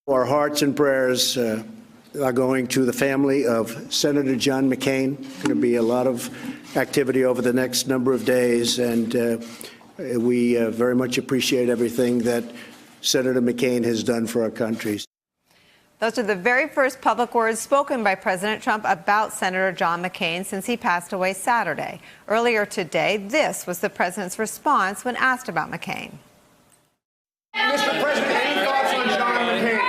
Our hearts and prayers are going to the family of Senator John McCain. Going to be a lot of activity over the next number of days, and we very much appreciate everything that Senator McCain has done for our country. Those are the very first public words spoken by President Trump about Senator John McCain since he passed away Saturday. Earlier today, this was the president's response when asked about McCain. Mr. President, any thoughts on John McCain?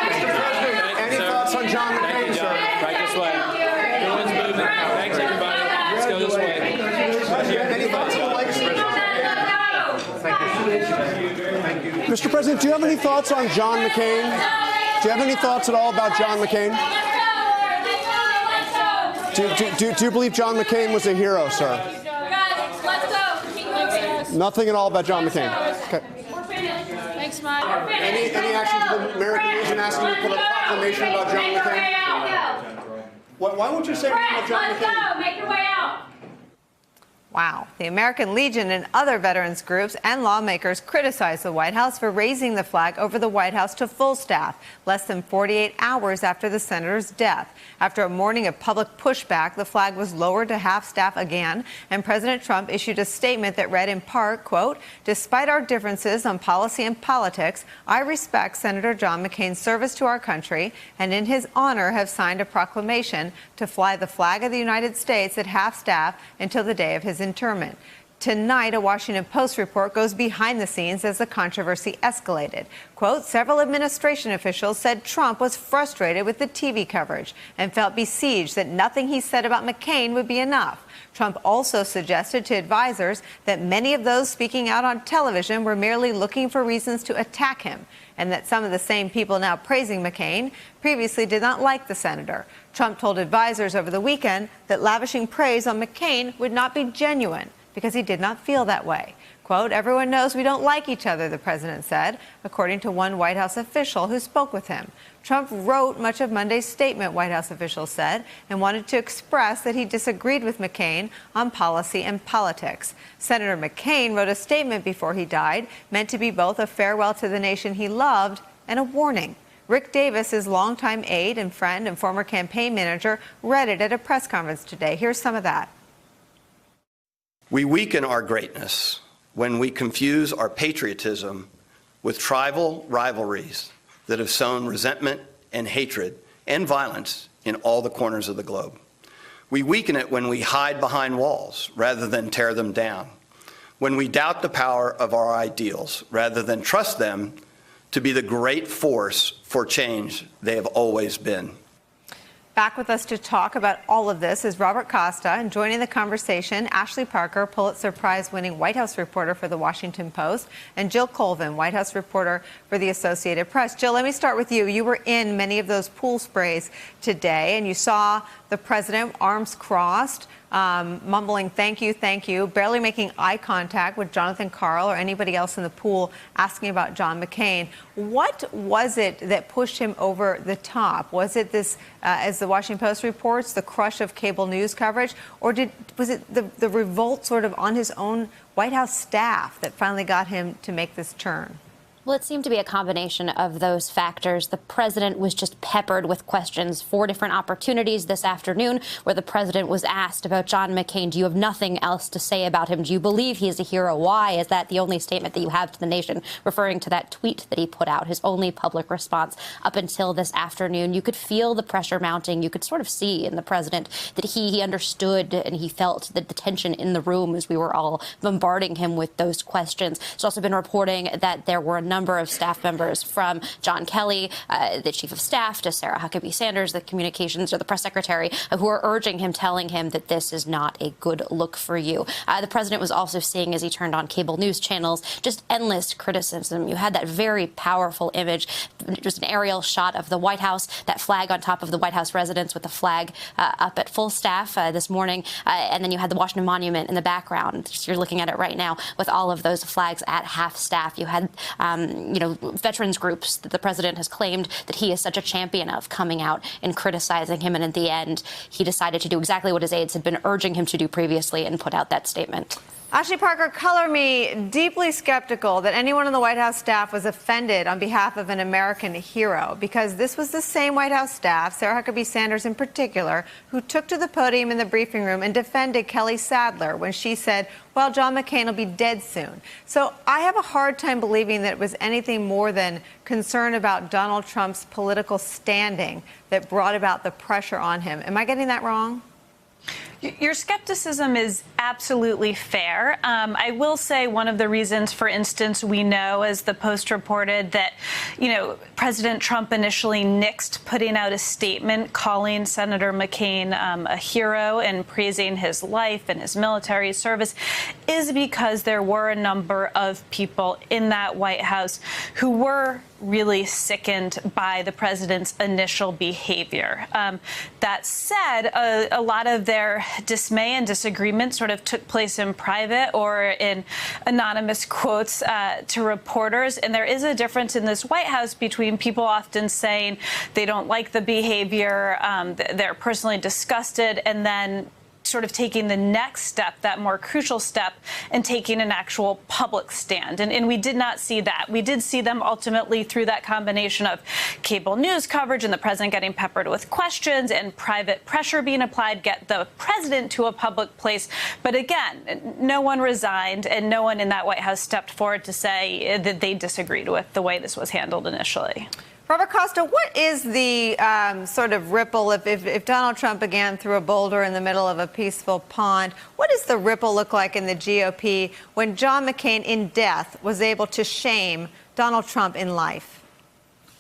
Mr. President, any thoughts on John McCain, sir? Right this way. Everyone's moving. Thanks, everybody. Let's go this way. Any thoughts on the legacy? Thank you. Mr. President, do you have any thoughts on John McCain? Do you have any thoughts at all about John McCain? Do you believe John McCain was a hero, sir? Nothing at all about John McCain. Okay. Thanks, Mike. Any action to the American Legion asking you to put a proclamation about John McCain? Why won't you say anything about John McCain? Make your way out. Wow. The American Legion and other veterans groups and lawmakers criticized the White House for raising the flag over the White House to full staff less than 48 hours after the senator's death. After a morning of public pushback, the flag was lowered to half staff again, and President Trump issued a statement that read in part, quote, "Despite our differences on policy and politics, I respect Senator John McCain's service to our country, and in his honor have signed a proclamation to fly the flag of the United States at half staff until the day of his interment." Tonight, a Washington Post report goes behind the scenes as the controversy escalated. Quote, several administration officials said Trump was frustrated with the TV coverage and felt besieged that nothing he said about McCain would be enough. Trump also suggested to advisors that many of those speaking out on television were merely looking for reasons to attack him, and that some of the same people now praising McCain previously did not like the senator. Trump told advisors over the weekend that lavishing praise on McCain would not be genuine because he did not feel that way. Quote, everyone knows we don't like each other, the president said, according to one White House official who spoke with him. Trump wrote much of Monday's statement, White House officials said, and wanted to express that he disagreed with McCain on policy and politics. Senator McCain wrote a statement before he died, meant to be both a farewell to the nation he loved and a warning. Rick Davis, his longtime aide and friend and former campaign manager, read it at a press conference today. Here's some of that. We weaken our greatness when we confuse our patriotism with tribal rivalries that have sown resentment and hatred and violence in all the corners of the globe. We weaken it when we hide behind walls rather than tear them down, when we doubt the power of our ideals rather than trust them to be the great force for change they have always been. Back with us to talk about all of this is Robert Costa, and joining the conversation, Ashley Parker, Pulitzer Prize-winning White House reporter for The Washington Post, and Jill Colvin, White House reporter for The Associated Press. Jill, let me start with you. You were in many of those pool sprays today, and you saw the president, arms crossed, mumbling, thank you, barely making eye contact with Jonathan Karl or anybody else in the pool asking about John McCain. What was it that pushed him over the top? Was it this, as the Washington Post reports, the crush of cable news coverage? Or was it the revolt sort of on his own White House staff that finally got him to make this turn? Well, it seemed to be a combination of those factors. The president was just peppered with questions. 4 different opportunities this afternoon where the president was asked about John McCain. Do you have nothing else to say about him? Do you believe he is a hero? Why is that the only statement that you have to the nation? Referring to that tweet that he put out, his only public response up until this afternoon. You could feel the pressure mounting. You could sort of see in the president that he understood and he felt the tension in the room as we were all bombarding him with those questions. There's also been reporting that there were a number of staff members, from John Kelly, the chief of staff, to Sarah Huckabee Sanders, the communications or the press secretary, who are urging him, telling him that this is not a good look for you. The president was also seeing, as he turned on cable news channels, just endless criticism. You had that very powerful image, just an aerial shot of the White House, that flag on top of the White House residence with the flag up at full staff this morning. And then you had the Washington Monument in the background. You're looking at it right now with all of those flags at half staff. You had veterans groups that the president has claimed that he is such a champion of coming out and criticizing him. And at the end, he decided to do exactly what his aides had been urging him to do previously and put out that statement. Ashley Parker, color me deeply skeptical that anyone on the White House staff was offended on behalf of an American hero, because this was the same White House staff, Sarah Huckabee Sanders in particular, who took to the podium in the briefing room and defended Kelly Sadler when she said, well, John McCain will be dead soon. So I have a hard time believing that it was anything more than concern about Donald Trump's political standing that brought about the pressure on him. Am I getting that wrong? Your skepticism is absolutely fair. I will say one of the reasons, for instance, we know, as the Post reported, that, President Trump initially nixed putting out a statement calling Senator McCain a hero and praising his life and his military service, is because there were a number of people in that White House who were really sickened by the president's initial behavior. That said, a lot of their dismay and disagreement sort of took place in private or in anonymous quotes to reporters. And there is a difference in this White House between people often saying they don't like the behavior, they're personally disgusted, and then sort of taking the next step, that more crucial step, and taking an actual public stand. And we did not see that. We did see them ultimately through that combination of cable news coverage and the president getting peppered with questions and private pressure being applied, get the president to a public place. But again, no one resigned and no one in that White House stepped forward to say that they disagreed with the way this was handled initially. Robert Costa, what is the sort of ripple if Donald Trump again threw a boulder in the middle of a peaceful pond? What does the ripple look like in the GOP when John McCain in death was able to shame Donald Trump in life?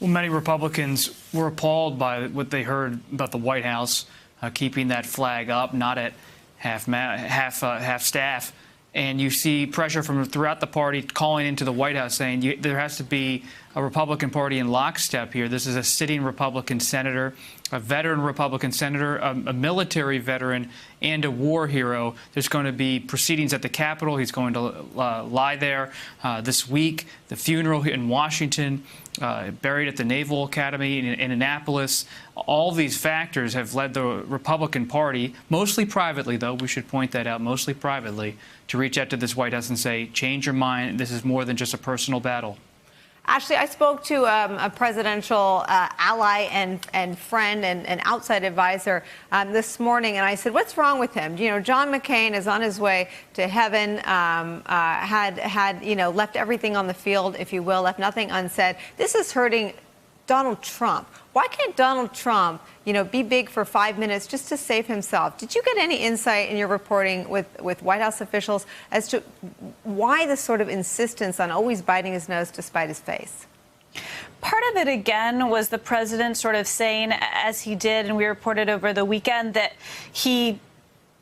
Well, many Republicans were appalled by what they heard about the White House keeping that flag up, not at half staff. And you see pressure from throughout the party calling into the White House saying there has to be a Republican Party in lockstep here. This is a sitting Republican senator, a veteran Republican senator, a military veteran, and a war hero. There's going to be proceedings at the Capitol. He's going to lie there this week. The funeral in Washington, buried at the Naval Academy in Annapolis. All these factors have led the Republican Party, mostly privately, though, we should point that out, mostly privately, to reach out to this White House and say, change your mind. This is more than just a personal battle. Ashley, I spoke to a presidential ally and friend and outside advisor this morning, and I said, what's wrong with him? John McCain is on his way to heaven, had left everything on the field, if you will, left nothing unsaid. This is hurting Donald Trump. Why can't Donald Trump, be big for 5 minutes just to save himself? Did you get any insight in your reporting with White House officials as to why this sort of insistence on always biting his nose to spite his face? Part of it, again, was the president sort of saying, as he did, and we reported over the weekend, that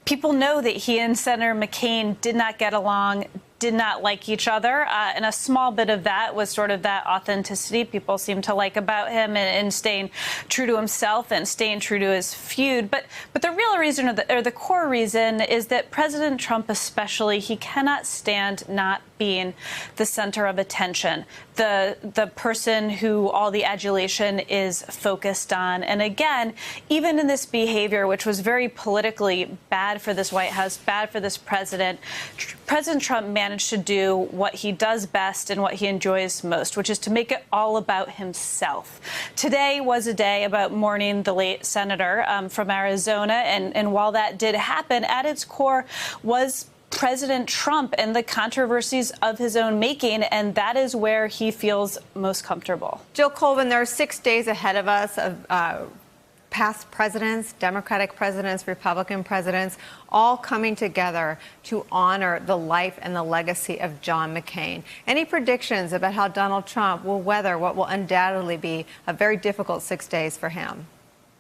people know that he and Senator McCain did not get along, did not like each other. And a small bit of that was sort of that authenticity people seem to like about him and staying true to himself and staying true to his feud. But the real reason or the core reason is that President Trump especially, he cannot stand not being the center of attention, the person who all the adulation is focused on. And again, even in this behavior, which was very politically bad for this White House, bad for this president, President Trump managed to do what he does best and what he enjoys most, which is to make it all about himself. Today was a day about mourning the late senator from Arizona. And while that did happen, at its core was President Trump and the controversies of his own making, and that is where he feels most comfortable. Jill Colvin, there are 6 days ahead of us of past presidents, Democratic presidents, Republican presidents, all coming together to honor the life and the legacy of John McCain. Any predictions about how Donald Trump will weather what will undoubtedly be a very difficult 6 days for him?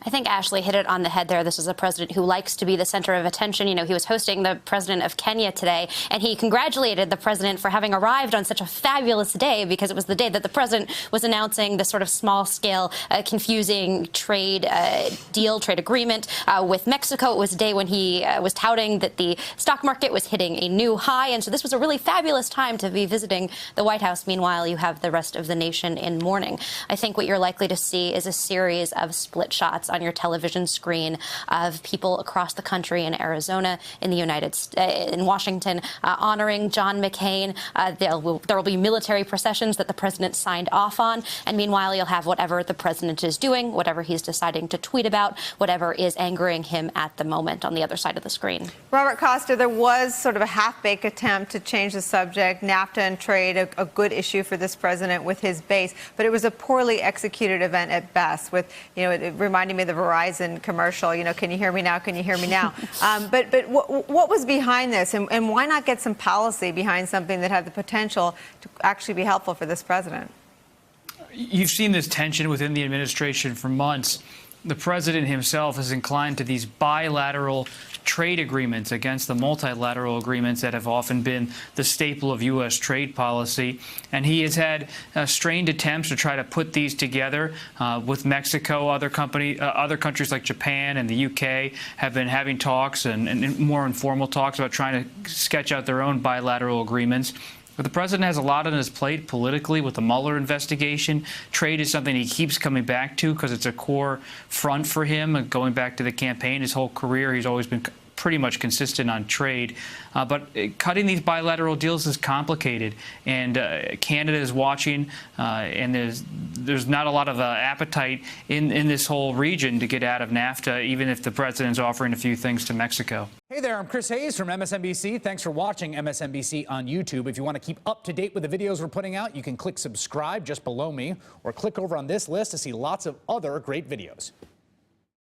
I think Ashley hit it on the head there. This is a president who likes to be the center of attention. He was hosting the president of Kenya today, and he congratulated the president for having arrived on such a fabulous day, because it was the day that the president was announcing this sort of small-scale, confusing trade agreement with Mexico. It was a day when he was touting that the stock market was hitting a new high, and so this was a really fabulous time to be visiting the White House. Meanwhile, you have the rest of the nation in mourning. I think what you're likely to see is a series of split shots shots on your television screen of people across the country in Arizona, in the in Washington, honoring John McCain. There will be military processions that the president signed off on. And meanwhile, you'll have whatever the president is doing, whatever he's deciding to tweet about, whatever is angering him at the moment on the other side of the screen. Robert Costa, there was sort of a half-baked attempt to change the subject. NAFTA and trade, a good issue for this president with his base, but it was a poorly executed event at best. With, it reminded me of the Verizon commercial. Can you hear me now? Can you hear me now? But what was behind this, and why not get some policy behind something that had the potential to actually be helpful for this president? You've seen this tension within the administration for months. The president himself is inclined to these bilateral trade agreements against the multilateral agreements that have often been the staple of U.S. trade policy. And he has had strained attempts to try to put these together with Mexico. Other countries like Japan and the U.K. have been having talks and more informal talks about trying to sketch out their own bilateral agreements. But the president has a lot on his plate politically with the Mueller investigation. Trade is something he keeps coming back to because it's a core front for him. Going back to the campaign, his whole career, he's always been pretty much consistent on trade. But cutting these bilateral deals is complicated, and Canada is watching, and there's not a lot of appetite in this whole region to get out of NAFTA, even if the president's offering a few things to Mexico. Hey there, I'm Chris Hayes from MSNBC. Thanks for watching MSNBC on YouTube. If you want to keep up to date with the videos we're putting out, you can click subscribe just below me, or click over on this list to see lots of other great videos.